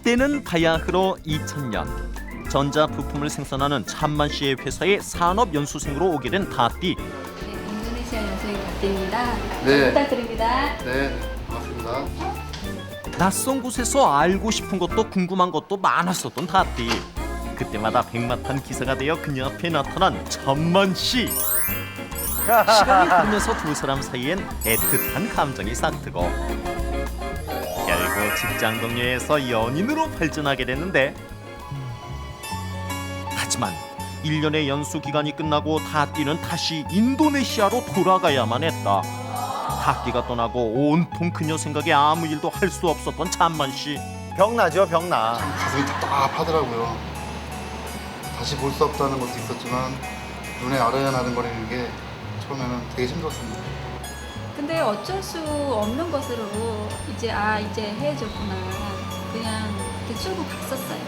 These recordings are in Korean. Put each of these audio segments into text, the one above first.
때는 바야흐로 2000년 전자 부품을 생산하는 참만 씨의 회사에 산업 연수생으로 오게 된 다띠. 네, 인도네시아 연수생 다띠입니다. 네. 부탁드립니다. 네, 반갑습니다. 낯선 곳에서 알고 싶은 것도 궁금한 것도 많았었던 다띠. 그때마다 백마탄 기사가 되어 그녀 앞에 나타난 참만 씨. 시간이 흐르면서 두 사람 사이엔 애틋한 감정이 싹트고 결국 직장 동료에서 연인으로 발전하게 됐는데, 하지만 1년의 연수 기간이 끝나고 다띠는 다시 인도네시아로 돌아가야만 했다. 다띠가 떠나고 온통 그녀 생각에 아무 일도 할 수 없었던 참만 씨. 병나죠, 병나. 가슴이 답답하더라고요. 다시 볼 수 없다는 것도 있었지만 눈에 아른아른거리는 게 처음에는 되게 힘들었습니다. 근데 어쩔 수 없는 것으로 이제 헤어졌구나. 그냥 대충 갔었어요.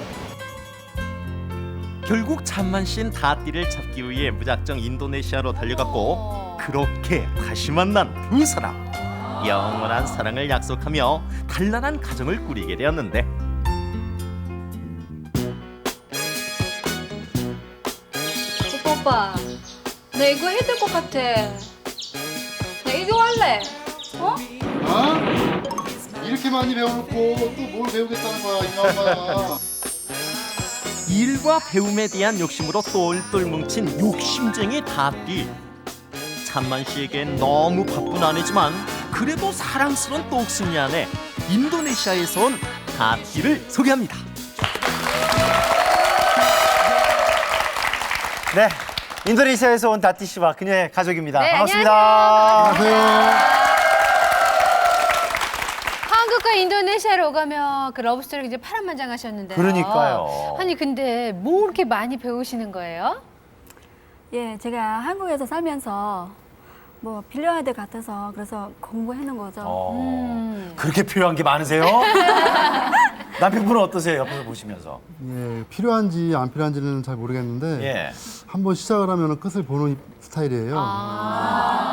결국 참만 씨는 다띠를 잡기 위해 무작정 인도네시아로 달려갔고, 그렇게 다시 만난 두 사람. 영원한 사랑을 약속하며 단란한 가정을 꾸리게 되었는데, 오빠, 나 이거 해야 될 것 같아. 나 이거 할래. 어? 아? 이렇게 많이 배워놓고 또 뭘 배우겠다는 거야, 이 엄마야. 일과 배움에 대한 욕심으로 똘똘 뭉친 욕심쟁이 다띠. 참만 씨에겐 너무 바쁜 아내지만 그래도 사랑스러운 똑순이 아내, 인도네시아에서 온 다띠를 소개합니다. 네, 인도네시아에서 온 다띠 씨와 그녀의 가족입니다. 네, 반갑습니다. 안녕하세요. 한국과 인도네시아로 오가며 그 러브스토리가 이제 파란만장하셨는데요. 그러니까요. 아니 근데 뭐 이렇게 많이 배우시는 거예요? 예, 제가 한국에서 살면서 뭐 빌려야 될 것 같아서 그래서 공부해놓은 거죠. 그렇게 필요한 게 많으세요? 남편분은 어떠세요? 옆에서 보시면서. 예, 필요한지 안 필요한지는 잘 모르겠는데 예. 한번 시작을 하면 끝을 보는 스타일이에요.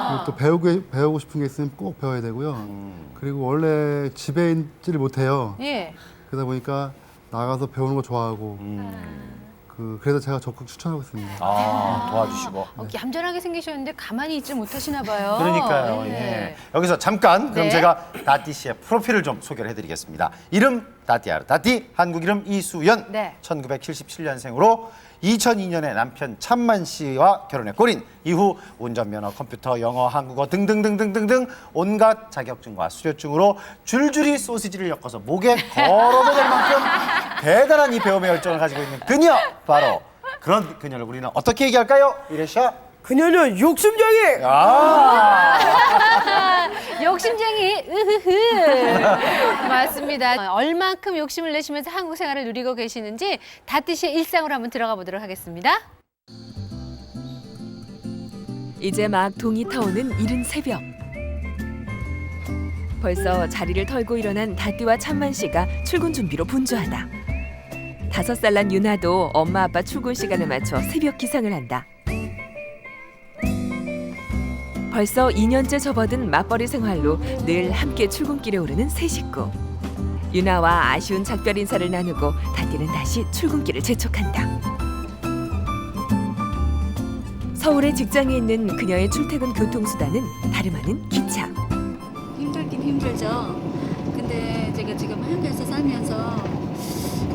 그리고 또 배우고 싶은 게 있으면 꼭 배워야 되고요. 그리고 원래 집에 있지를 못해요. 예. 그러다 보니까 나가서 배우는 거 좋아하고 그래서 제가 적극 추천하고 있습니다. 도와주시고. 얌전하게 생기셨는데 가만히 있지 못하시나 봐요. 그러니까요. 예. 여기서 잠깐 그럼 네. 제가 다띠 씨의 프로필을 좀 소개를 해드리겠습니다. 이름 다띠아르 다띠, 한국 이름 이수연, 네. 1977년생으로 2002년에 남편 참만 씨와 결혼해 꼬린 이후 운전면허, 컴퓨터, 영어, 한국어 등등등등등등 온갖 자격증과 수료증으로 줄줄이 소시지를 엮어서 목에 걸어도 될 만큼 대단한 이 배움의 열정을 가지고 있는 그녀, 바로 그런 그녀를 우리는 어떻게 얘기할까요? 이래샤? 그녀는 욕심쟁이! 욕심쟁이 으흐흐. 맞습니다. 얼만큼 욕심을 내시면서 한국 생활을 누리고 계시는지 다띠 씨의 일상으로 한번 들어가 보도록 하겠습니다. 이제 막 동이 타오는 이른 새벽. 벌써 자리를 털고 일어난 다띠와 참만 씨가 출근 준비로 분주하다. 5살 난 유나도 엄마 아빠 출근 시간에 맞춰 새벽 기상을 한다. 벌써 2년째 접어든 맞벌이 생활로 늘 함께 출근길에 오르는 세 식구. 유나와 아쉬운 작별 인사를 나누고 다띠는 다시 출근길을 재촉한다. 서울의 직장에 있는 그녀의 출퇴근 교통수단은 다름 아닌 기차. 힘들긴 힘들죠. 근데 제가 지금 한국에서 살면서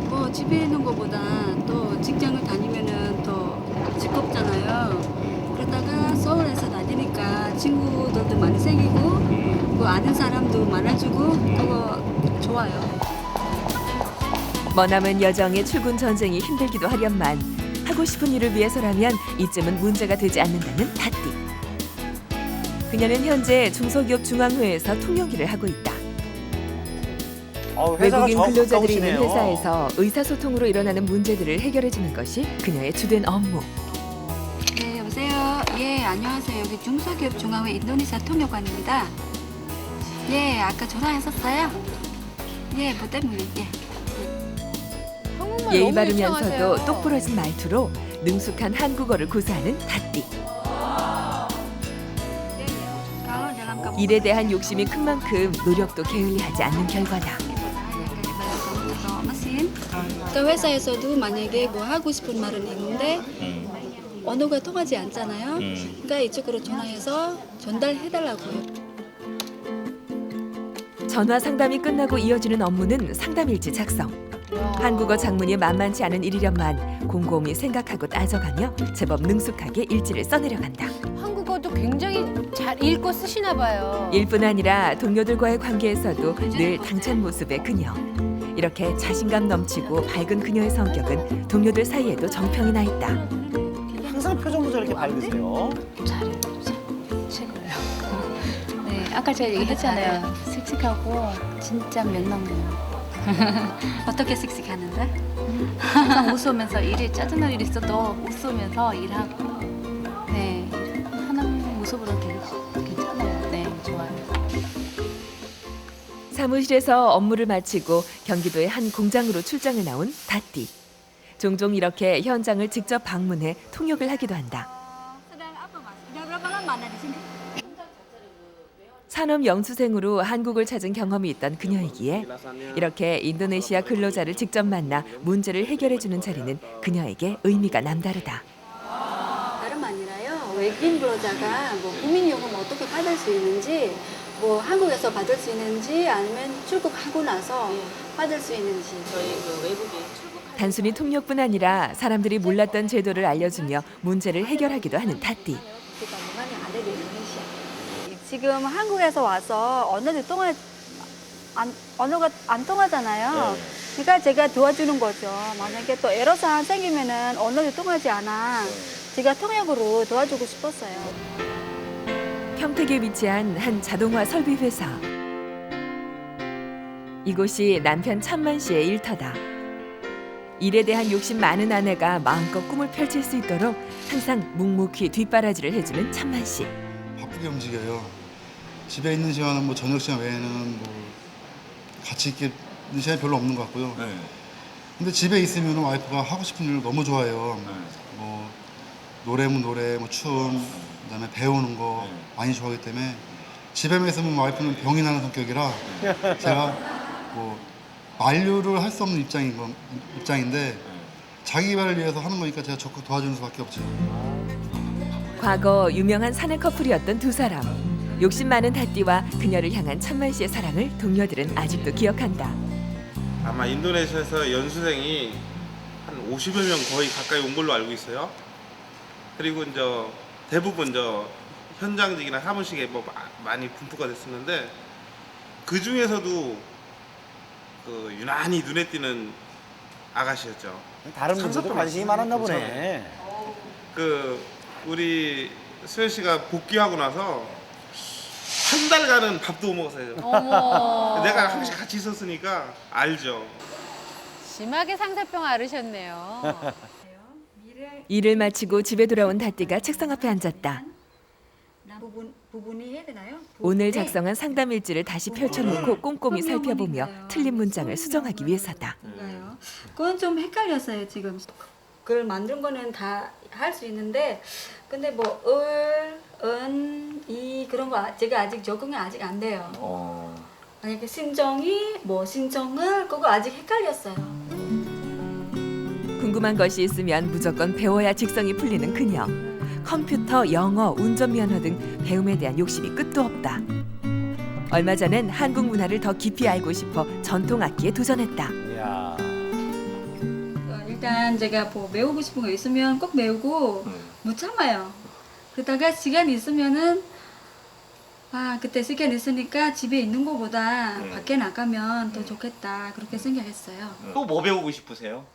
뭐 집에 있는 것보다 또 직장을 다니면은 더 즐겁잖아요. 그러다가 서울에서 다니니까 친구들도 많이 생기고 뭐 아는 사람도 많아지고 그거 좋아요. 머나먼 여정의 출근 전쟁이 힘들기도 하련만 하고 싶은 일을 위해서라면 이쯤은 문제가 되지 않는다는 다띠. 그녀는 현재 중소기업 중앙회에서 통역일을 하고 있다. 회사가 외국인 저 근로자들이 있는 가까우시네요. 회사에서 의사소통으로 일어나는 문제들을 해결해주는 것이 그녀의 주된 업무. 네, 여보세요. 예, 안녕하세요. 여기 중소기업 중앙회 인도네시아 통역관입니다. 예, 아까 전화했었어요. 예, 뭐 때문에? 예. 한국말 예의 너무 바르면서도 유창하세요. 똑부러진 말투로 능숙한 한국어를 구사하는 다띠. 일에 대한 욕심이 큰 만큼 노력도 게을리하지 않는 결과다. mesin 그러니까 회사에서도 만약에 뭐 하고 싶은 말은 있는데 언어가 통하지 않잖아요. 그러니까 이쪽으로 전화해서 전달해달라고요. 전화 상담이 끝나고 이어지는 업무는 상담일지 작성. 한국어 작문이 만만치 않은 일이련만 곰곰이 생각하고 따져가며 제법 능숙하게 일지를 써내려간다. 한국어도 굉장히 잘 읽고 쓰시나 봐요. 일뿐 아니라 동료들과의 관계에서도 늘 당찬 모습의 그녀. 이렇게 자신감 넘치고 밝은 그녀의 성격은 동료들 사이에도 정평이 나 있다. 항상 표정도 저렇게 밝으세요. 최고예요. 네, 아까 제가 얘기했잖아요. 씩씩하고 진짜 명랑해요. 어떻게 씩씩하는데? 항상 웃으면서 일이 짜증날 일 있어도 웃으면서 일하고 네, 하는 모습으로 되게 괜찮아요. 네, 좋아요. 사무실에서 업무를 마치고 경기도의 한 공장으로 출장을 나온 다띠. 종종 이렇게 현장을 직접 방문해 통역을 하기도 한다. 산업 영수생으로 한국을 찾은 경험이 있던 그녀이기에 이렇게 인도네시아 근로자를 직접 만나 문제를 해결해주는 자리는 그녀에게 의미가 남다르다. 다름 아니라요. 외국인 근로자가 뭐 국민요금 어떻게 받을 수 있는지, 뭐 한국에서 받을 수 있는지, 아니면 출국하고 나서 받을 수 있는지. 단순히 통역뿐 아니라 사람들이 몰랐던 제도를 알려주며 문제를 해결하기도 하는 다띠. 지금 한국에서 와서 언어가 안 통하잖아요. 그러니까 제가 도와주는 거죠. 만약에 또 애로사항 생기면은 언어가 통하지 않아. 제가 통역으로 도와주고 싶었어요. 평택에 위치한 한 자동화 설비 회사. 이곳이 남편 찬만 씨의 일터다. 일에 대한 욕심 많은 아내가 마음껏 꿈을 펼칠 수 있도록 항상 묵묵히 뒷바라지를 해주는 찬만 씨. 바쁘게 움직여요. 집에 있는 시간은 뭐 저녁 시간 외에는 뭐 같이 있는 시간이 별로 없는 것 같고요. 근데 집에 있으면 와이프가 하고 싶은 일을 너무 좋아해요. 뭐 노래면 노래, 뭐 춤, 그다음에 배우는 거 많이 좋아하기 때문에 집에만 있으면 와이프는 병이 나는 성격이라 제가 뭐 만류를 할 수 없는 입장인데 자기 개발을 위해서 하는 거니까 제가 적극 도와주는 수밖에 없죠. 과거 유명한 사내 커플이었던 두 사람. 욕심 많은 다띠와 그녀를 향한 찬만 씨의 사랑을 동료들은 아직도 기억한다. 아마 인도네시아에서 연수생이 한 50여 명 거의 가까이 온 걸로 알고 있어요. 그리고 이제 대부분 이제 현장직이나 사무실에 뭐 많이 분포가 됐었는데 그 중에서도 그 유난히 눈에 띄는 아가씨였죠. 다른 분들도 관심이 많았나 보네. 그 우리 수현 씨가 복귀하고 나서 한 달간은 밥도 못 먹었어요. 어머. 내가 항상 같이 있었으니까 알죠. 심하게 상사병 앓으셨네요. 일을 마치고 집에 돌아온 다띠가 책상 앞에 앉았다. 부분이 해야 되나요? 네. 오늘 작성한 상담 일지를 다시 펼쳐놓고 꼼꼼히 살펴보며 틀린 문장을 수정하기 위해서다. 그건 좀 헷갈렸어요, 지금. 글 만든 거는 다 할 수 있는데, 근데 뭐 이 그런 거 제가 아직 적응이 아직 안 돼요. 만약에 신정이 뭐 신정을 그거 아직 헷갈렸어요. 궁금한 것이 있으면 무조건 배워야 직성이 풀리는 그녀. 컴퓨터, 영어, 운전면허 등 배움에 대한 욕심이 끝도 없다. 얼마 전엔 한국 문화를 더 깊이 알고 싶어 전통 악기에 도전했다. 이야. 일단 제가 뭐 외우고 싶은 거 있으면 꼭 외우고 못 참아요. 그러다가 시간이 있으면은 그때 시간 있으니까 집에 있는 거보다 밖에 나가면 더 좋겠다 그렇게 생각했어요. 또 뭐 배우고 싶으세요?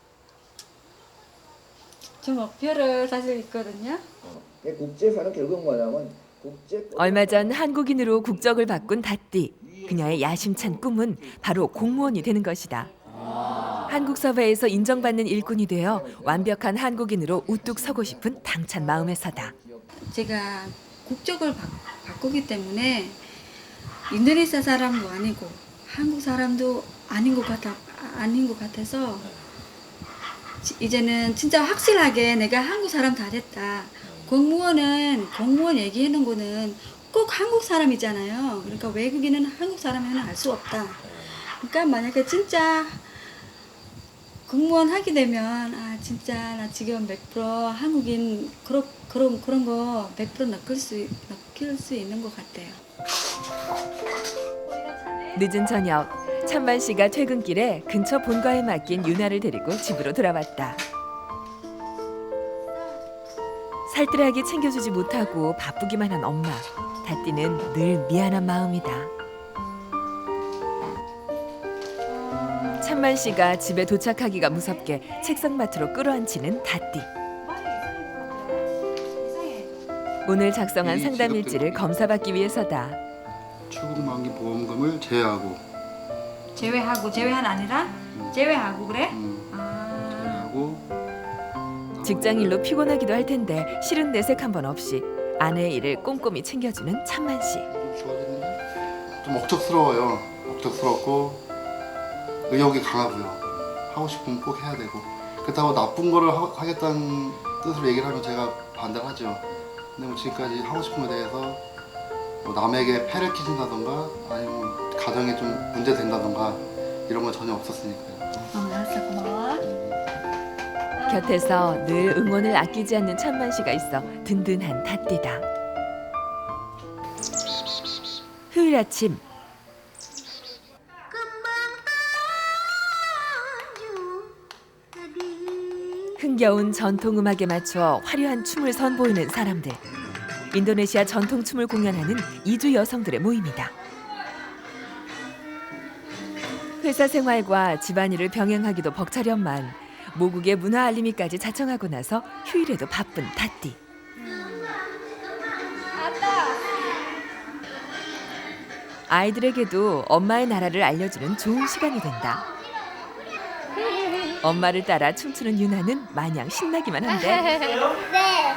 저 목표를 사실 있거든요. 국제사는 결국 뭐냐면 얼마 전 한국인으로 국적을 바꾼 다띠. 그녀의 야심찬 꿈은 바로 공무원이 되는 것이다. 한국 사회에서 인정받는 일꾼이 되어 완벽한 한국인으로 우뚝 서고 싶은 당찬 마음에서다. 제가 국적을 바꾸기 때문에 인도네시아 사람도 아니고 한국 사람도 아닌 것 같아서 이제는 진짜 확실하게 내가 한국 사람 다 됐다. 공무원 얘기하는 거는 꼭 한국 사람이잖아요. 그러니까 외국인은 한국 사람이면 알 수 없다. 그러니까 만약에 진짜 공무원 하게 되면 아 진짜 나 지금 100% 한국인 그런 거 100% 느낄 수 있는 것 같아요. 늦은 저녁, 찬만 씨가 퇴근길에 근처 본가에 맡긴 유나를 데리고 집으로 돌아왔다. 살뜰하게 챙겨주지 못하고 바쁘기만 한 엄마. 다띠는 늘 미안한 마음이다. 찬만 씨가 집에 도착하기가 무섭게 책상 맡으로 끌어안치는 다띠. 오늘 작성한 상담 일지를 검사받기 위해서다. 출국 만기 보험금을 제외하고 제외한 아니라 제외하고 그래? 제외하고 직장일로 피곤하기도 할 텐데 실은 내색 한 번 없이 아내의 일을 꼼꼼히 챙겨주는 찬만 씨. 좋아지는데 좀 억척스러워요. 억척스럽고 의욕이 강하고요. 하고 싶으면 꼭 해야 되고 그렇다고 나쁜 거를 하겠다는 뜻으로 얘기를 하면 제가 반대를 하죠. 근데 뭐 지금까지 하고 싶은 거에 대해서 뭐 남에게 폐를 끼친다던가 아니면 가정에 좀 문제 된다던가 이런 건 전혀 없었으니까요. 알았어, 고마워. 곁에서 늘 응원을 아끼지 않는 찬만 씨가 있어 든든한 다띠다. 휴일 아침. 흥겨운 전통 음악에 맞춰 화려한 춤을 선보이는 사람들. 인도네시아 전통 춤을 공연하는 이주 여성들의 모임이다. 회사 생활과 집안일을 병행하기도 벅차련만 모국의 문화 알림이까지 자청하고 나서 휴일에도 바쁜 다띠. 아이들에게도 엄마의 나라를 알려주는 좋은 시간이 된다. 엄마를 따라 춤추는 유나는 마냥 신나기만 한데 네.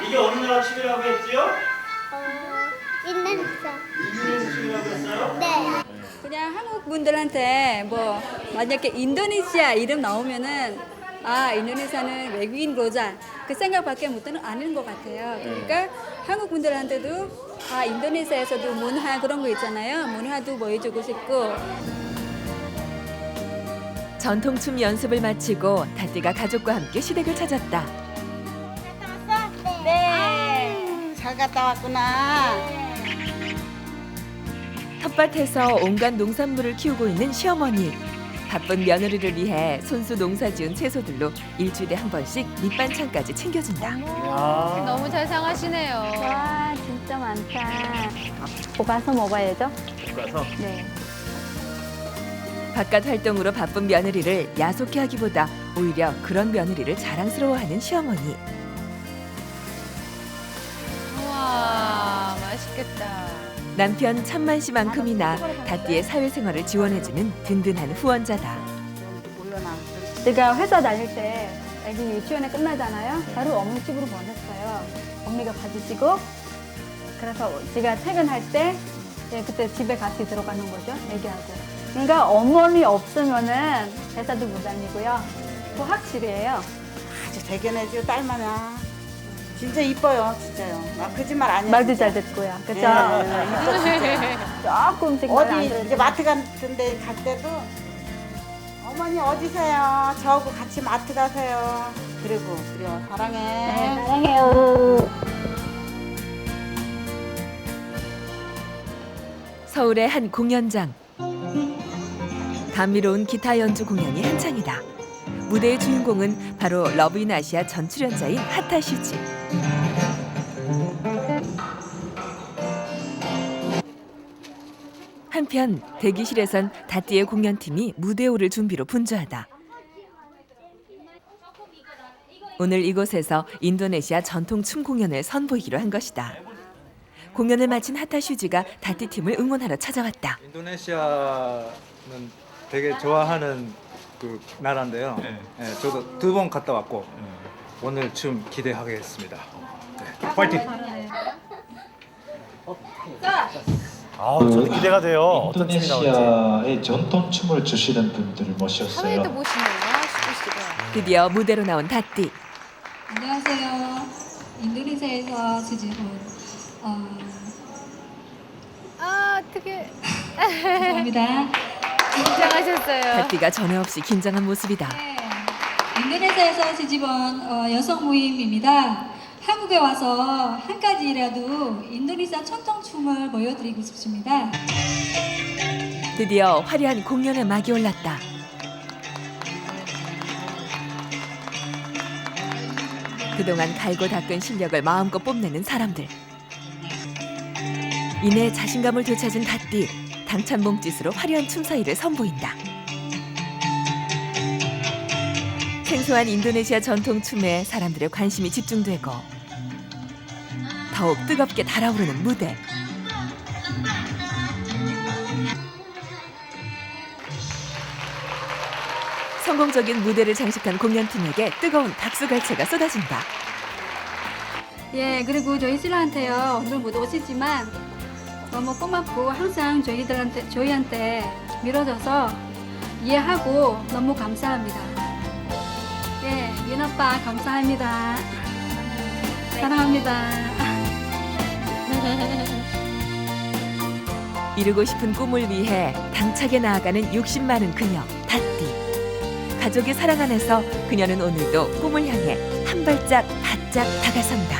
이게 어느 나라 춤이라고 했지요? 인도네시아. 춤이라고 했어요? 네. 그냥 한국 분들한테 뭐 만약에 인도네시아 이름 나오면은 아 인도네시아는 외국인 로자 그 생각밖에 못하는 아는 것 같아요. 그러니까 한국 분들한테도 아 인도네시아에서도 문화 그런 거 있잖아요. 문화도 보여주고 싶고. 전통춤 연습을 마치고 다띠가 가족과 함께 시댁을 찾았다. 네. 잘 갔다 왔구나. 텃밭에서 온갖 농산물을 키우고 있는 시어머니. 바쁜 며느리를 위해 손수 농사지은 채소들로 일주일에 한 번씩 밑반찬까지 챙겨준다. 너무 잘 상하시네요. 와 진짜 많다. 볶아서 먹어야죠. 볶아서? 네. 바깥 활동으로 바쁜 며느리를 야속해 하기보다 오히려 그런 며느리를 자랑스러워하는 시어머니. 우와, 맛있겠다. 남편 찬만 씨만큼이나 다띠의 사회생활을 지원해주는 든든한 후원자다. 제가 회사 다닐 때 애기 유치원에 끝나잖아요. 바로 어머니 집으로 보냈어요. 어머니가 봐주시고 그래서 제가 퇴근할 때 그때 집에 같이 들어가는 거죠. 애기하고. 그러니까 어머니 없으면은 회사도 못 다니고요. 그거 확실해요. 아주 대견해지고 딸마냐. 진짜 이뻐요, 진짜요. 아, 거짓말 아니에요. 말도 잘 듣고요. 그죠? 이뻐, 진짜. 조금씩 말안 어디 들어도 이제 마트 같은 데 갈 때도 어머니 어디세요? 저하고 같이 마트 가세요. 그리고 그래요. 사랑해. 네, 사랑해요. 서울의 한 공연장. 감미로운 기타 연주 공연이 한창이다. 무대의 주인공은 바로 러브 인 아시아 전 출연자인 하타 슈지. 한편 대기실에선 다띠의 공연팀이 무대에 오를 준비로 분주하다. 오늘 이곳에서 인도네시아 전통 춤 공연을 선보이기로 한 것이다. 공연을 마친 하타 슈지가 다띠 팀을 응원하러 찾아왔다. 인도네시아는 되게 좋아하는 그 나라인데요. 네, 저도 2번 갔다 왔고 오늘 춤 기대하겠습니다. 네, 파이팅! 저도 기대가 돼요. 어떤 춤이 나올지. 인도네시아의 전통 춤을 추시는 분들을 모셨어요. 사회도 보시네요, 슈지 씨가. 드디어 무대로 나온 다띠. 안녕하세요. 인도네시아에서 지지훈. 어떻게 감사합니다. 긴장하셨어요. 다띠가 전에 없이 긴장한 모습이다. 인도네시아에서 뒤집은 여성 모임입니다. 한국에 와서 한 가지라도 인도네시아 전통춤을 보여드리고 싶습니다. 드디어 화려한 공연의 막이 올랐다. 그동안 갈고 닦은 실력을 마음껏 뽐내는 사람들. 이내 자신감을 되찾은 다띠. 당찬 몸짓으로 화려한 춤사위를 선보인다. 생소한 인도네시아 전통 춤에 사람들의 관심이 집중되고 더욱 뜨겁게 달아오르는 무대. 성공적인 무대를 장식한 공연팀에게 뜨거운 박수갈채가 쏟아진다. 예, 그리고 저희 신랑한테요. 오늘 못 오시지만 너무 고맙고 항상 저희한테 밀어줘서 이해하고 너무 감사합니다. 예, 윤 아빠 감사합니다. 사랑합니다. 이루고 싶은 꿈을 위해 당차게 나아가는 욕심 많은 그녀 다띠. 가족의 사랑 안에서 그녀는 오늘도 꿈을 향해 한 발짝 바짝 다가선다.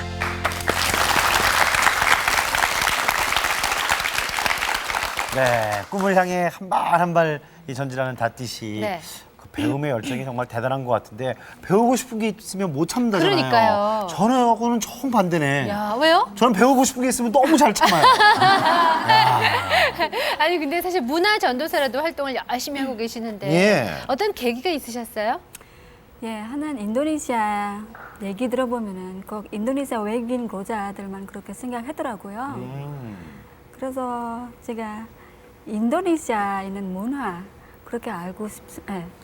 네, 꿈을 향해 한 발 한 발 전진하는 다띠 씨. 네. 그 배움의 열정이 정말 대단한 것 같은데 배우고 싶은 게 있으면 못 참는다잖아요. 그러니까요. 저는하고는 정반대네. 야, 왜요? 저는 배우고 싶은 게 있으면 너무 잘 참아요. 아니 근데 사실 문화 전도사라도 활동을 열심히 하고 계시는데 예. 어떤 계기가 있으셨어요? 예, 하는 인도네시아 얘기 들어보면은 꼭 인도네시아 외국인 고자들만 그렇게 생각하더라고요. 그래서 제가 인도네시아에 있는 문화 그렇게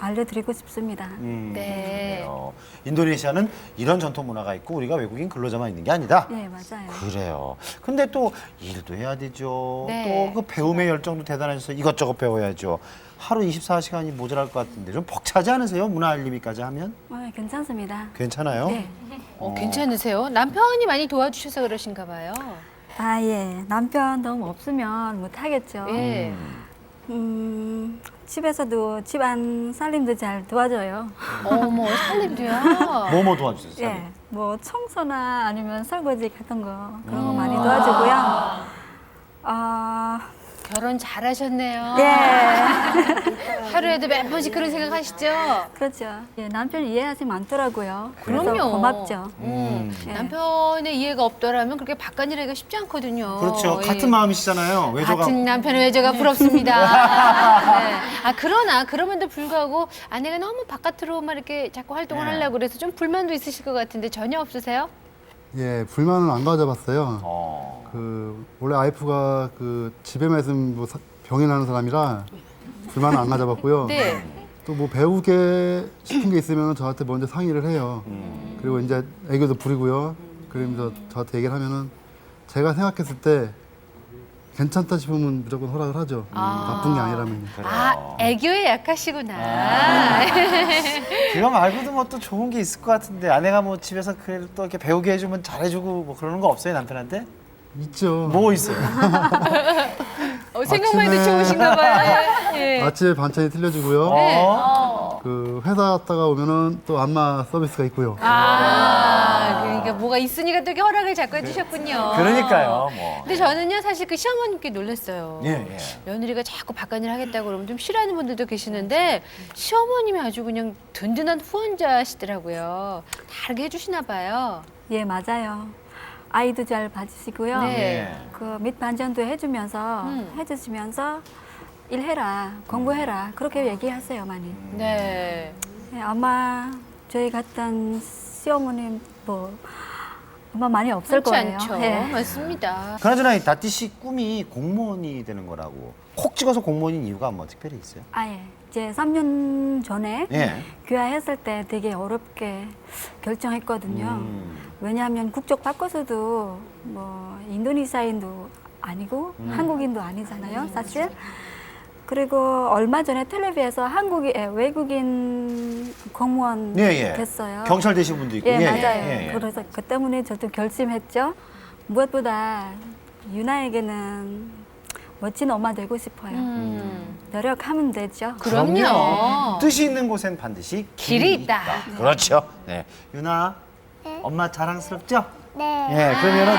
알려드리고 싶습니다. 네. 그래요. 인도네시아는 이런 전통 문화가 있고 우리가 외국인 근로자만 있는 게 아니다. 네, 맞아요. 그래요. 근데 또 일도 해야 되죠. 네. 또 그 배움의 열정도 대단해서 이것저것 배워야죠. 하루 24시간이 모자랄 것 같은데 좀 벅차지 않으세요? 문화 알림이까지 하면? 괜찮습니다. 괜찮아요? 네. 괜찮으세요? 남편이 많이 도와주셔서 그러신가 봐요. 아, 예. 남편 도움 없으면 못 하겠죠. 예. 집에서도 집안 살림도 잘 도와줘요. 어머, 살림도요? 뭐 도와주세요? 예. 뭐 청소나 아니면 설거지 같은 거 그런 거 많이 도와주고요. 결혼 잘하셨네요. 예. 하루에도 몇 번씩 그런 생각하시죠? 그렇죠. 예, 남편이 이해하시면 많더라고요. 그래서 그럼요. 고맙죠. 예. 예. 남편의 이해가 없더라면 그렇게 바깥일하기가 쉽지 않거든요. 그렇죠. 예. 같은 마음이시잖아요. 외조가. 같은 남편의 외조가 부럽습니다. 네. 그럼에도 불구하고 아내가 너무 바깥으로만 이렇게 자꾸 활동을 하려고 그래서 좀 불만도 있으실 것 같은데 전혀 없으세요? 예, 불만은 안 가져봤어요. 원래 와이프가 집에만 있으면 뭐 병이 나는 사람이라 불만은 안 가져봤고요. 네. 또 뭐 배우게 싶은 게 있으면 저한테 먼저 상의를 해요. 그리고 이제 애교도 부리고요. 그러면서 저한테 얘기를 하면은 제가 생각했을 때 괜찮다 싶으면 무조건 허락을 하죠. 나쁜 게 아니라면. 애교에 약하시구나. 그거 말고도 뭐 또 좋은 게 있을 것 같은데 아내가 뭐 집에서 그래도 또 이렇게 배우게 해주면 잘해주고 뭐 그러는 거 없어요 남편한테? 있죠. 뭐 있어요? 생각만 해도 좋으신가 봐요. 예. 아침에 반찬이 틀려주고요. 네. 회사 갔다가 오면은 또 안마 서비스가 있고요. 그러니까 뭐가 있으니까 또 이렇게 허락을 자꾸 해주셨군요. 그러니까요. 뭐. 근데 저는요 사실 그 시어머님께 놀랐어요. 예. 며느리가 자꾸 바깥일 하겠다고 그러면 좀 싫어하는 분들도 계시는데 시어머님이 아주 그냥 든든한 후원자시더라고요. 다르게 해주시나 봐요. 예, 맞아요. 아이도 잘 봐주시고요. 네. 그 밑반찬도 해주시면서 일해라, 공부해라 그렇게 얘기하세요 많이. 네. 네, 아마 저희 같은 시어머님 아마 많이 없을 그렇지 거예요. 않죠. 네. 맞습니다. 그나저나 이 다띠 씨 꿈이 공무원이 되는 거라고. 콕 찍어서 공무원인 이유가 뭐 특별히 있어요? 예. 이제 3년 전에 예. 귀화했을 때 되게 어렵게 결정했거든요. 왜냐하면 국적 바꿔서도 뭐 인도네시아인도 아니고 한국인도 아니잖아요, 사실. 그리고 얼마 전에 텔레비에서 외국인 공무원 됐어요. 경찰 되신 분도 있고. 예, 맞아요. 그래서 그 때문에 저도 결심했죠. 무엇보다 유나에게는 멋진 엄마 되고 싶어요. 노력하면 되죠. 그럼요. 뜻이 있는 곳엔 반드시 길이 있다. 그렇죠. 네. 유나, 엄마 자랑스럽죠? 네. 예, 그러면은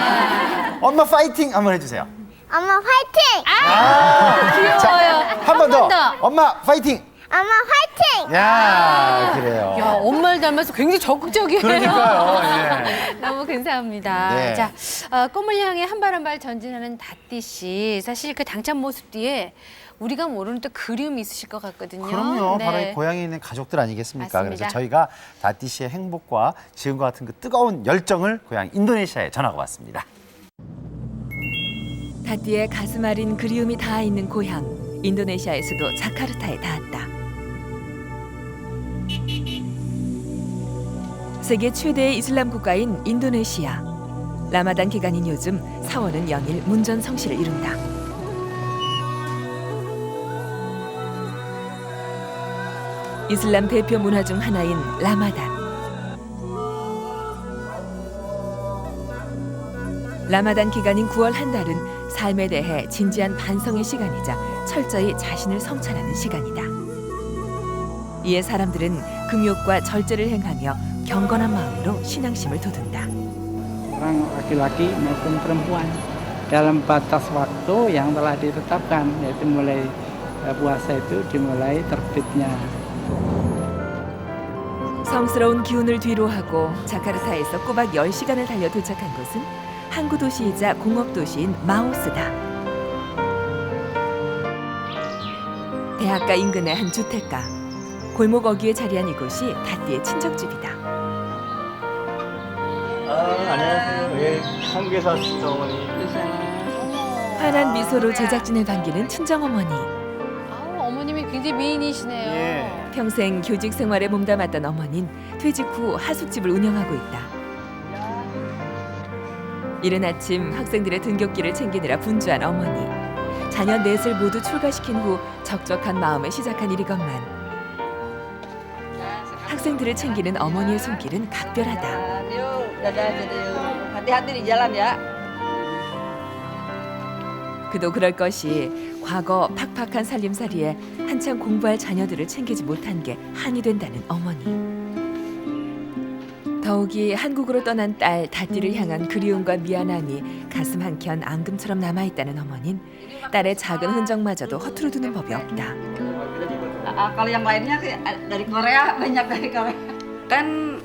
엄마 파이팅 한번 해주세요. 엄마 파이팅! 귀여워요. 한 번 더. 더. 엄마 파이팅. 엄마 파이팅! 야, 그래요. 야, 엄마를 닮아서 굉장히 적극적이에요. 그러니까요. 예. 너무 근사합니다. 네. 자, 꿈을 향해 한 발 한 발 전진하는 다띠 씨. 사실 그 당찬 모습 뒤에 우리가 모르는 또 그리움이 있으실 것 같거든요. 그럼요. 네. 바로 이 고향에 있는 가족들 아니겠습니까? 맞습니다. 그래서 저희가 다띠 씨의 행복과 지금과 같은 그 뜨거운 열정을 고향 인도네시아에 전하고 왔습니다. 다띠의 가슴 아린 그리움이 닿아 있는 고향 인도네시아에서도 자카르타에 닿았다. 세계 최대의 이슬람 국가인 인도네시아. 라마단 기간인 요즘 4월은 연일 문전성시를 이룬다. 이슬람 대표 문화 중 하나인 라마단. 라마단 기간인 9월 한 달은 삶에 대해 진지한 반성의 시간이자 철저히 자신을 성찰하는 시간이다. 이에 사람들은 금욕과 절제를 행하며 경건한 마음으로 신앙심을 돋운다. Orang laki-laki maupun perempuan dalam batas waktu yang telah ditetapkan, yaitu mulai puasa itu dimulai terbitnya. 성스러운 기운을 뒤로하고 자카르타에서 꼬박 10시간을 달려 도착한 곳은 항구 도시이자 공업 도시인 마오스다. 대학가 인근의 한 주택가. 골목 어귀에 자리한 이곳이 다띠의 친정집이다. 안녕하세요. 예, 한국에서 왔습니다, 어머니. 환한 미소로 제작진을 반기는 친정어머니. 어머님이 굉장히 미인이시네요. 평생 교직 생활에 몸담았던 어머니는 퇴직 후 하숙집을 운영하고 있다. 이른 아침 학생들의 등굣길을 챙기느라 분주한 어머니. 자녀 넷을 모두 출가시킨 후 적적한 마음에 시작한 일이건만 학생들을 챙기는 어머니의 손길은 각별하다. Hati-hati di jalan ya. 그도 그럴 것이 과거 팍팍한 살림살이에 한창 공부할 자녀들을 챙기지 못한 게 한이 된다는 어머니. 더욱이 한국으로 떠난 딸 다띠를 향한 그리움과 미안함이 가슴 한켠 앙금처럼 남아있다는 어머니는 딸의 작은 흔적마저도 허투루 두는 법이 없다. Kalau yang lainnya sih dari Korea, banyak dari Korea. Kan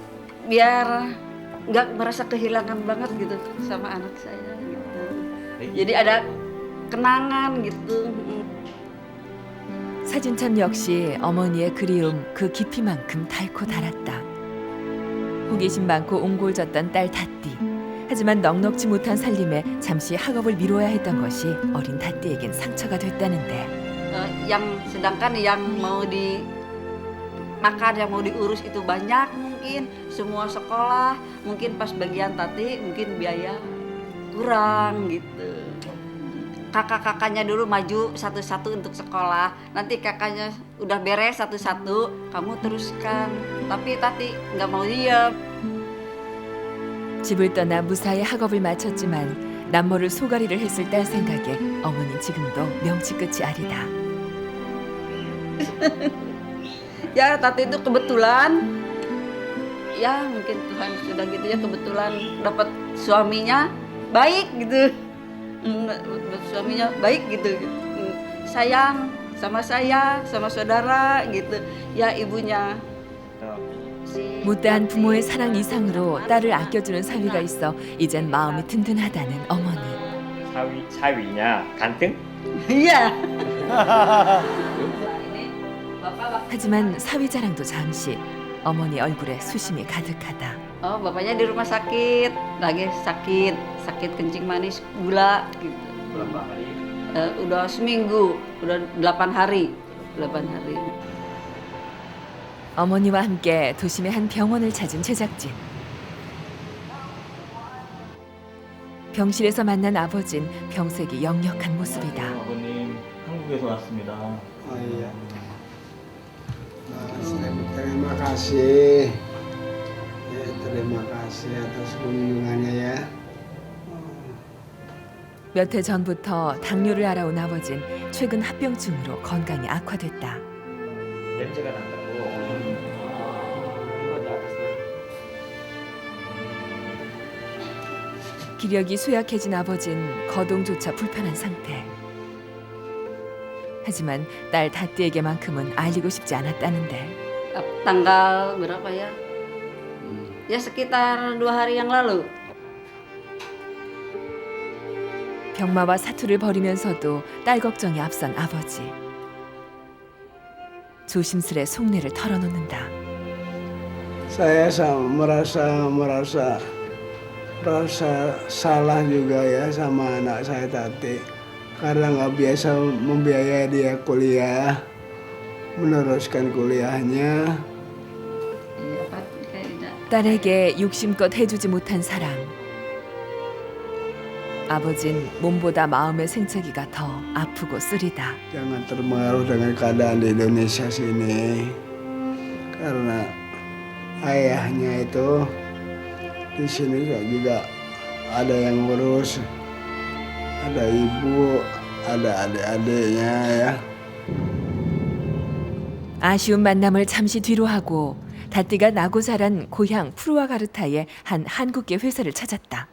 biar nggak merasa kehilangan banget gitu sama anak saya gitu. Jadi ada kenangan gitu. 사진첩 역시 어머니의 그리움 그 깊이만큼 닳고 달았다. 호기심 많고 옹골졌던 딸 다띠. 하지만 넉넉지 못한 살림에 잠시 학업을 미뤄야 했던 것이 어린 다띠에겐 상처가 됐다는데. Sedangkan yang mau di makan, yang mau diurus itu banyak mungkin, semua sekolah, mungkin pas bagian Tati mungkin biaya kurang gitu. Kakak-kakaknya dulu maju satu-satu untuk sekolah, nanti kakaknya udah beres satu-satu, kamu teruskan. Tapi Tati nggak mau diam. 집을 떠나 무사히 학업을 마쳤지만 남모를 소가리를 했을 딸 생각에 어머니는 지금도 명치 끝이 아리다. Ya Tati itu kebetulan, ya mungkin Tuhan sudah gitu ya, kebetulan dapat suaminya baik gitu, suaminya baik gitu, sayang sama saya, sama saudara gitu, ya ibunya. 못다한 부모의 사랑 이상으로 딸을 아껴주는 사위가 있어 이젠 마음이 든든하다는 어머니. 사위냐? 간등? Iya. 하지만 사위 자랑도 잠시. 어머니 얼굴에 수심이 가득하다. Oh, bapaknya di rumah sakit, lagi sakit kencing manis, gula gitu. Berapa hari? Udah seminggu, udah 8 hari. 어머니와 함께 도심의 한 병원을 찾은 제작진. 병실에서 만난 아버진 병색이 역력한 모습이다. 아버님, 한국에서 왔습니다. iya. Terima kasih. Terima kasih atas kunjungannya ya. 몇 해 전부터 당뇨를 알아온 아버진 최근 합병증으로 건강이 악화됐다. 냄새가 난다고. 기력이 쇠약해진 아버진 거동조차 불편한 상태. 하지만 딸 다띠에게만큼은 알리고 싶지 않았다는데. Tanggal berapa ya? Ya sekitar 2 hari yang lalu. 병마와 사투를 벌이면서도 딸 걱정이 앞선 아버지. 조심스레 속내를 털어놓는다. Saya merasa salah juga ya sama anak saya Tati karena nggak biasa membiayai dia kuliah, meneruskan kuliahnya. 딸에게 욕심껏 해주지 못한 사랑. 아버진 몸보다 마음의 생채기가 더 아프고 쓰리다. Jangan terpengaruh dengan keadaan di Indonesia sini karena ayahnya itu di sini juga ada yang ngurus, ada ibu, ada adik-adiknya ya. 아쉬운 만남을 잠시 뒤로 하고 다띠가 나고 자란 고향 푸르와가르타의 한 한국계 회사를 찾았다.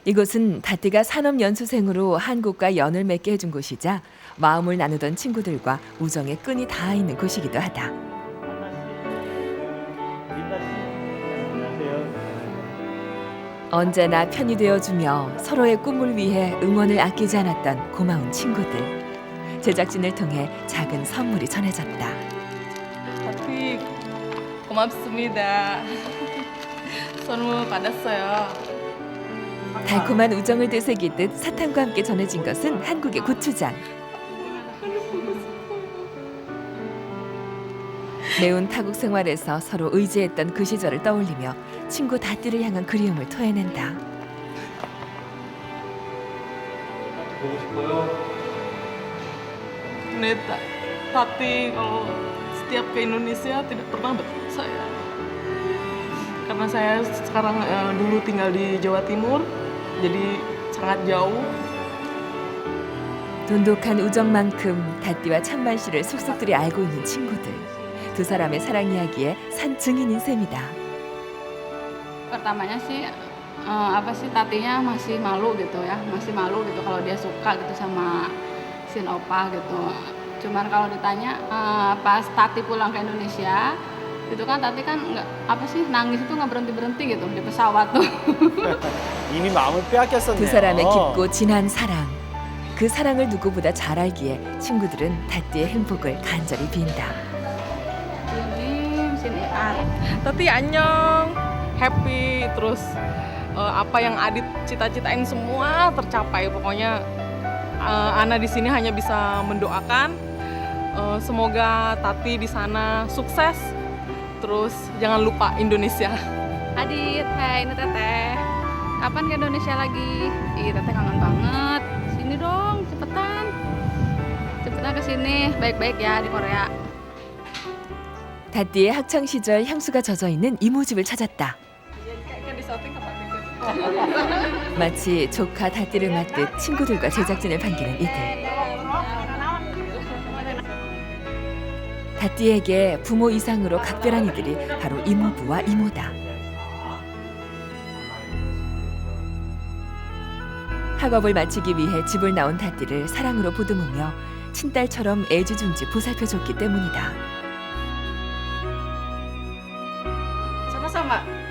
이곳은 다띠가 산업연수생으로 한국과 연을 맺게 해준 곳이자 마음을 나누던 친구들과 우정의 끈이 닿아 있는 곳이기도 하다. 언제나 편이 되어주며 서로의 꿈을 위해 응원을 아끼지 않았던 고마운 친구들. 제작진을 통해 작은 선물이 전해졌다. tapi 고맙습니다. 선물 받았어요. 달콤한 우정을 되새기듯 사탕과 함께 전해진 것은 한국의 고추장. 매운 타국 생활에서 서로 의지했던 그 시절을 떠올리며 친구 다띠를 향한 그리움을 토해낸다. 보고 싶어요. Nih, Tati kalau setiap ke Indonesia tidak pernah bertemu saya. Karena saya sekarang dulu tinggal di Jawa Timur, jadi sangat jauh. 돈독한 우정만큼 다띠와 찬만 씨를 속속들이 알고 있는 친구들. 두 사람의 사랑 이야기에 산 증인인 셈이다. Pertamanya sih apa sih Tatinya masih malu gitu ya, masih malu gitu kalau dia suka gitu sama sin opa gitu. Cuman kalau ditanya pas Tati pulang ke Indonesia itu kan Tati kan nggak apa sih nangis itu nggak berhenti gitu di pesawat tuh. 이미 마음을 빼앗겼었네요. 두 사람의 깊고 진한 사랑. 그 사랑을 누구보다 잘 알기에 친구들은 다띠의 행복을 간절히 빈다. Tati annyeong, happy, terus apa yang Adit cita-citain semua tercapai. Pokoknya Ana di sini hanya bisa mendoakan semoga Tati di sana sukses. Terus jangan lupa Indonesia. Adit, hai ini Teteh. Kapan ke Indonesia lagi? Ih, Teteh kangen banget. Sini dong, cepetan. Cepetan ke sini, baik-baik ya di Korea. 다띠의 학창 시절 향수가 젖어 있는 이모집을 찾았다. 마치 조카 다띠를 맞듯 친구들과 제작진을 반기는 이들. 다띠에게 부모 이상으로 각별한 이들이 바로 이모부와 이모다. 학업을 마치기 위해 집을 나온 다띠를 사랑으로 보듬으며 친딸처럼 애지중지 보살펴줬기 때문이다.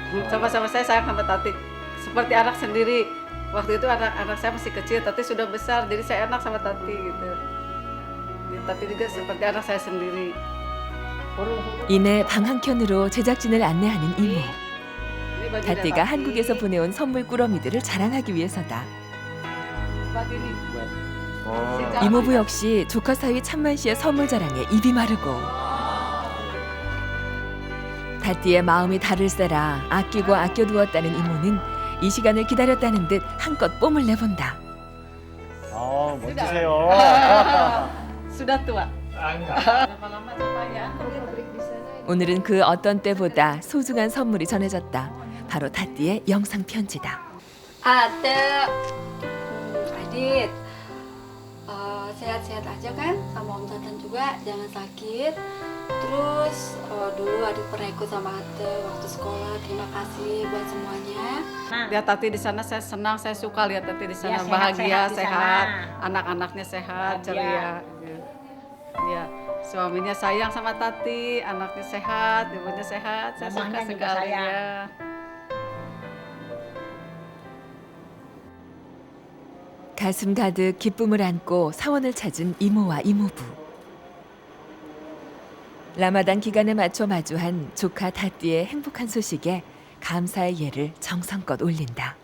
Sama-sama saya sayang sama Tati seperti anak sendiri. Waktu itu anak saya masih kecil, Tati sudah besar, jadi saya enak sama Tati gitu. Tati juga seperti anak saya sendiri. 이내 방 한켠으로 제작진을 안내하는 이모. 다띠가 한국에서 보내온 선물 꾸러미들을 자랑하기 위해서다. 이모부 역시 조카 사위 찬만 씨의 선물 자랑에 입이 마르고 다띠의 마음이 다를세라 아끼고 아껴두었다는 이모는 이 시간을 기다렸다는 듯 한껏 뽐을 내본다. 멋지세요. Sudah tua. 오늘은 그 어떤 때보다 소중한 선물이 전해졌다. 바로 다띠의 영상 편지다. Ada sakit. Sehat-sehat aja kan, sama Om Tatan juga jangan sakit. Terus dulu Adit pernah ikut sama Ate waktu sekolah. Terima kasih buat semuanya. Lihat Tati di sana saya senang, saya suka lihat Tati di sana Ya, bahagia, sehat-sehat di sehat, sana. anak-anaknya sehat, Bahagia. ceria. Ya, suaminya sayang sama Tati, anaknya sehat, ibunya sehat, saya Mamahnya suka juga sekali sayang. ya. 가슴 가득 기쁨을 안고 사원을 찾은 이모와 이모부. 라마단 기간에 맞춰 마주한 조카 다띠의 행복한 소식에 감사의 예를 정성껏 올린다.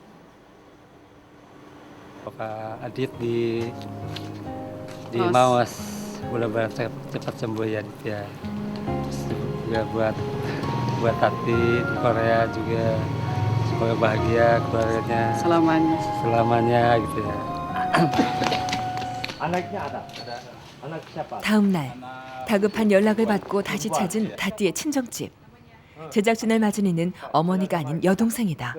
Bapak Adit di Mas. Maos, mudah-mudahan cepat sembuh ya Adit ya. Terus juga buat Tati di Korea juga semoga bahagia keluarganya selamanya gitu ya. Anaknya ada. Anak siapa? 다음 날 다급한 연락을 받고 다시 찾은 다띠의 친정집. 제작진을 맞은 이는 어머니가 아닌 여동생이다.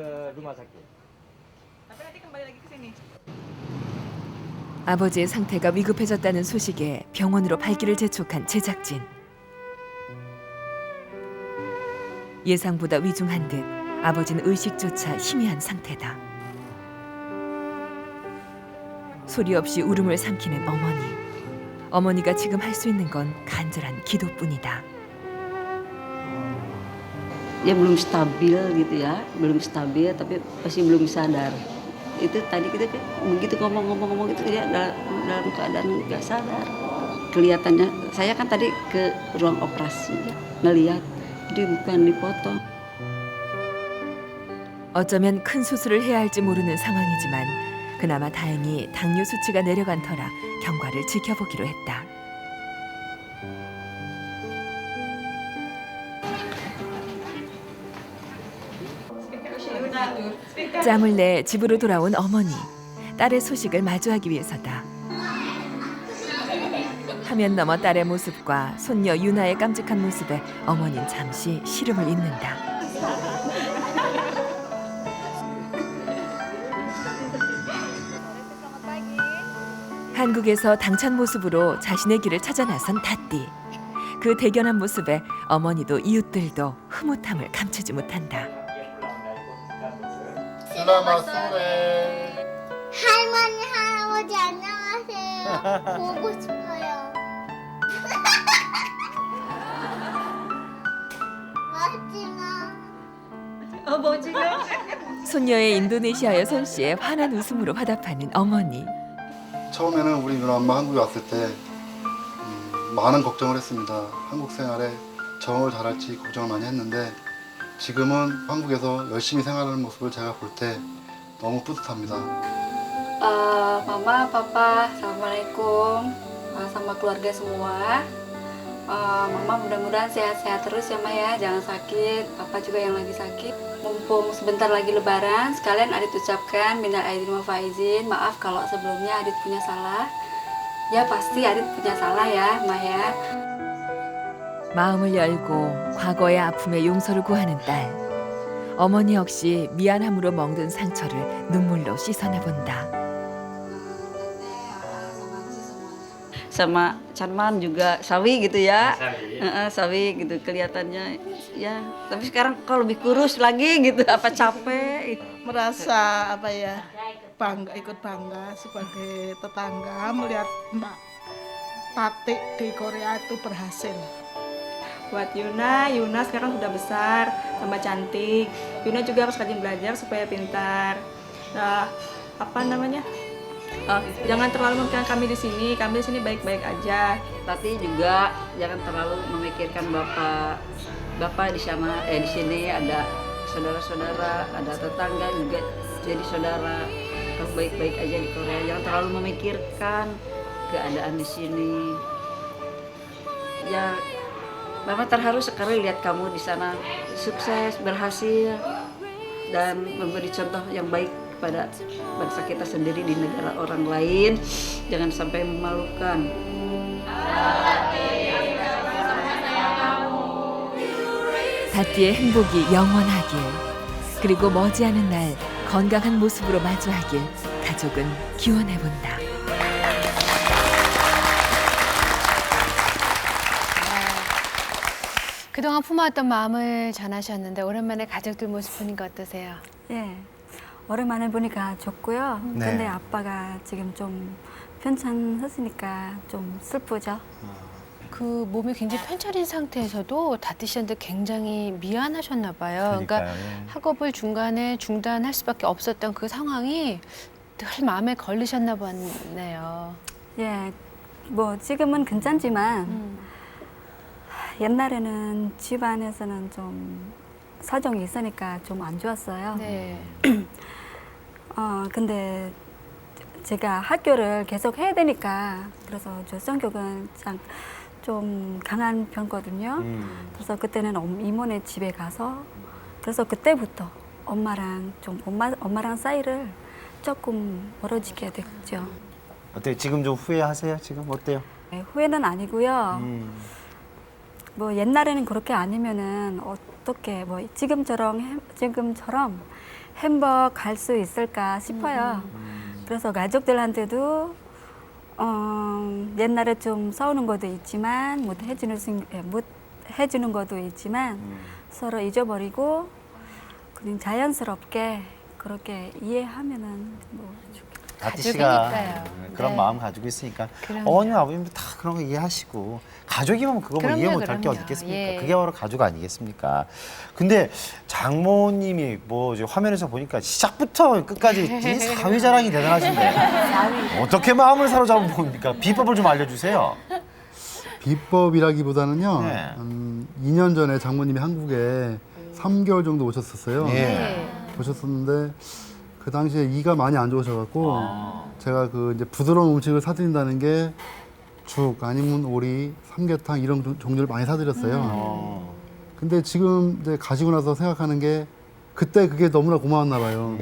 아버지의 상태가 위급해졌다는 소식에 병원으로 발길을 재촉한 제작진. 예상보다 위중한 듯 아버지는 의식조차 희미한 상태다. 소리 없이 울음을 삼키는 어머니. 어머니가 지금 할 수 있는 건 간절한 기도뿐이다. Dia belum stabil gitu ya, belum stabil tapi masih belum sadar. Itu tadi kita begitu ngomong gitu ya dalam keadaan nggak sadar. Kelihatannya saya kan tadi ke ruang operasi ya, ngelihat jadi bukan dipotong. 어쩌면 큰 수술을 해야 할지 모르는 상황이지만 그나마 다행히 당뇨 수치가 내려간 터라 경과를 지켜보기로 했다. 짬을 내 집으로 돌아온 어머니. 딸의 소식을 마주하기 위해서다. 화면 너머 딸의 모습과 손녀 유나의 깜찍한 모습에 어머니는 잠시 시름을 잇는다. 한국에서 당찬 모습으로 자신의 길을 찾아 나선 다띠. 그 대견한 모습에 어머니도 이웃들도 흐뭇함을 감추지 못한다. 할머니, 할아버지 안녕하세요. 보고 싶어요. 멋지나? 손녀의 인도네시아어 솜씨에 환한 웃음으로 화답하는 어머니. 처음에는 우리 누나 엄마 한국에 왔을 때 많은 걱정을 했습니다. 한국 생활에 적응을 잘할지 걱정을 많이 했는데 지금은 한국에서 열심히 생활하는 모습을 제가 볼 때 너무 뿌듯합니다. Mama, Papa, Assalamualaikum, sama keluarga semua. Mama mudah-mudahan sehat-sehat terus ya Ma ya, jangan sakit. Papa juga yang lagi sakit. Mumpung sebentar lagi Lebaran, sekalian Adit ucapkan minal aidin wal faizin. Maaf kalau sebelumnya Adit punya salah. Ya pasti Adit punya salah ya, Ma ya. 마음을 열고 과거의 아픔에 용서를 구하는 딸. 어머니 역시 미안함으로 멍든 상처를 눈물로 씻어내본다. Sama Charman juga sawi gitu ya, sawi gitu kelihatannya ya. Tapi sekarang kalau lebih kurus lagi gitu, apa capek? Merasa apa ya, bangga, ikut bangga sebagai tetangga melihat Mbak Tati di Korea itu berhasil. Buat Yuna sekarang sudah besar, tambah cantik. Yuna juga harus rajin belajar supaya pintar. Nah, apa namanya? Jangan terlalu memikirkan kami di sini baik-baik aja. Tapi juga jangan terlalu memikirkan bapak di sana, di sini ada saudara-saudara, ada tetangga juga jadi saudara. Kalau baik-baik aja di Korea, jangan terlalu memikirkan keadaan di sini. Ya, Bapak terharu sekali lihat kamu di sana sukses, berhasil, dan memberi contoh yang baik kepada bangsa kita sendiri di negara orang lain. Jangan sampai memalukan. 다띠의 행복이 영원하길, 그리고 머지않은 날 건강한 모습으로 마주하길 가족은 기원해본다. 그동안 품어왔던 마음을 전하셨는데 오랜만에 가족들 모습 보니까 어떠세요? 예, 오랜만에 보니까 좋고요. 네. 근데 아빠가 지금 좀 편찮으시니까 좀 슬프죠. 그 몸이 굉장히 편찮은 상태에서도 다티 씨한테 굉장히 미안하셨나 봐요. 그러니까 학업을 중간에 중단할 수밖에 없었던 그 상황이 늘 마음에 걸리셨나 보네요. 예, 뭐 지금은 괜찮지만 옛날에는 집안에서는 좀 사정이 있으니까 좀 안 좋았어요. 네. 근데 제가 학교를 계속 해야 되니까 그래서 저 성격은 좀 강한 편이거든요. 그래서 그때는 이모네 집에 가서 그래서 그때부터 엄마랑 사이를 조금 멀어지게 됐죠. 어때요? 지금 좀 후회하세요? 지금 어때요? 네, 후회는 아니고요. 뭐 옛날에는 그렇게 아니면은 어떻게 뭐 지금처럼 행복할 수 있을까 싶어요. 그래서 가족들한테도 옛날에 좀 싸우는 것도 있지만 못 해주는 것도 있지만 서로 잊어버리고 그냥 자연스럽게 그렇게 이해하면은 뭐 다티 씨가 그런 네. 마음 가지고 있으니까 그럼요. 어머님 아버님도 다 그런 거 이해하시고 가족이면 그거 뭐 이해 못할 게 어디 있겠습니까? 예. 그게 바로 가족 아니겠습니까? 근데 장모님이 뭐 이제 화면에서 보니까 시작부터 끝까지 사위 자랑이 대단하신데 어떻게 마음을 사로잡은 겁니까? 비법을 좀 알려주세요. 비법이라기보다는요. 네. 2년 전에 장모님이 한국에 3개월 정도 오셨었어요. 네. 오셨었는데 그 당시에 이가 많이 안 좋으셔갖고 제가 그 이제 부드러운 음식을 사드린다는 게 죽 아니면 오리, 삼계탕 이런 종류를 많이 사드렸어요. 근데 지금 이제 가시고 나서 생각하는 게 그때 그게 너무나 고마웠나 봐요.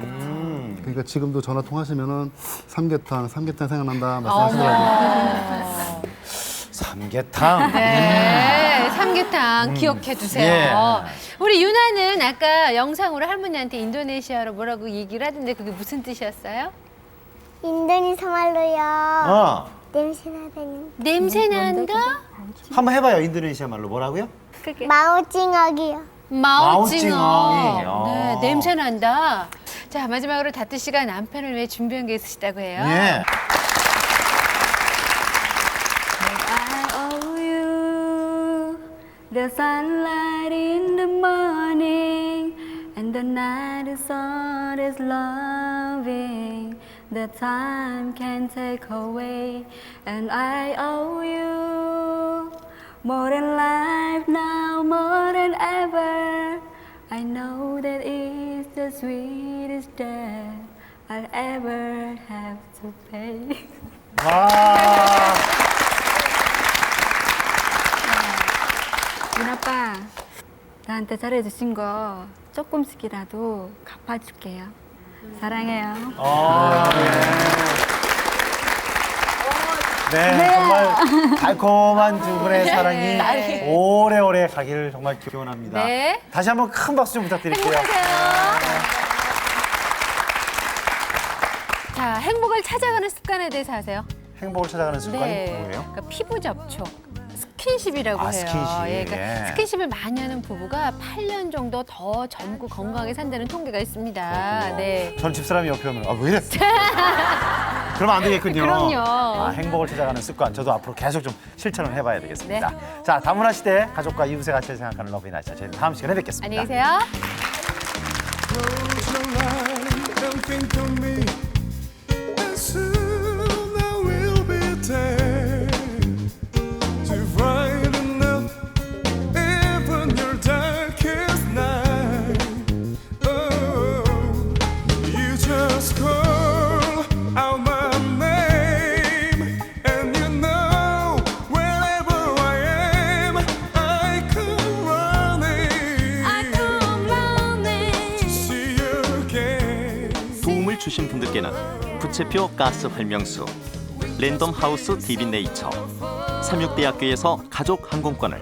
그러니까 지금도 전화 통하시면은 삼계탕 생각난다 말씀하시더라고요. 삼계탕. 네, 삼계탕 기억해 두세요. 예. 우리 유나는 아까 영상으로 할머니한테 인도네시아로 뭐라고 얘기를 하던데 그게 무슨 뜻이었어요? 인도네시아 말로요. 냄새 나다는. 냄새 난다? 한번 해봐요. 인도네시아 말로 뭐라고요? 마오징어기요. 마오징어. 마오징어. 네, 냄새 난다. 자, 마지막으로 다트 씨가 남편을 위해 준비한 게 있으시다고 해요. 예. I owe you the sunlight in the morning and the night is all is loving. The time can take away, and I owe you more than life now, more than ever. I know that it's the sweetest debt I'll ever have to pay. 와. 윤 아빠, 나한테 잘해주신 거 조금씩이라도 갚아줄게요. 사랑해요. 네, 정말 달콤한 두 분의 사랑이 네. 오래오래 가기를 정말 기원합니다. 네. 다시 한번 큰 박수 좀 부탁드릴게요. 자, 행복을 찾아가는 습관에 대해서 아세요? 행복을 찾아가는 습관이 뭐예요? 그러니까 피부 접촉. 스킨십이라고 해요. 스킨십. 예, 그러니까 예. 스킨십을 많이 하는 부부가 8년 정도 더 젊고 건강하게 산다는 통계가 있습니다. 네. 전 집사람이 옆에 오면 왜 이래? 그러면 안 되겠군요. 그럼요. 행복을 찾아가는 습관 저도 앞으로 계속 좀 실천을 해봐야 되겠습니다. 자, 다문화 시대 가족과 이웃의 가치를 생각하는 러브인아이차 저희는 다음 시간에 뵙겠습니다. 안녕히 계세요. 도움을 주신 분들께는 부채표 가스 활명수, 랜덤 하우스 디비 네이처, 삼육대학교에서 가족 항공권을,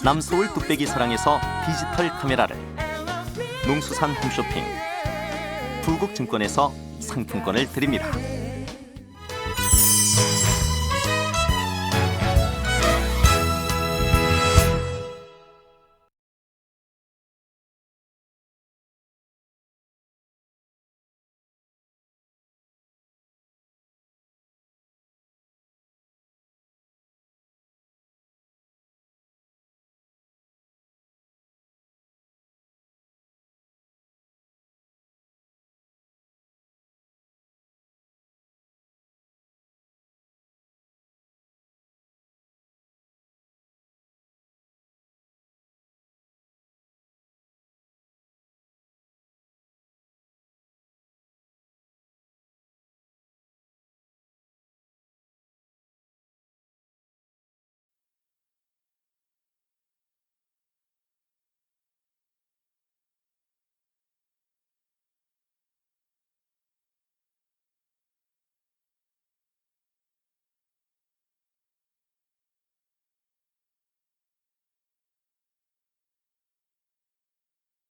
남서울 뚝배기 사랑에서 디지털 카메라를, 농수산 홈쇼핑, 불국증권에서 상품권을 드립니다.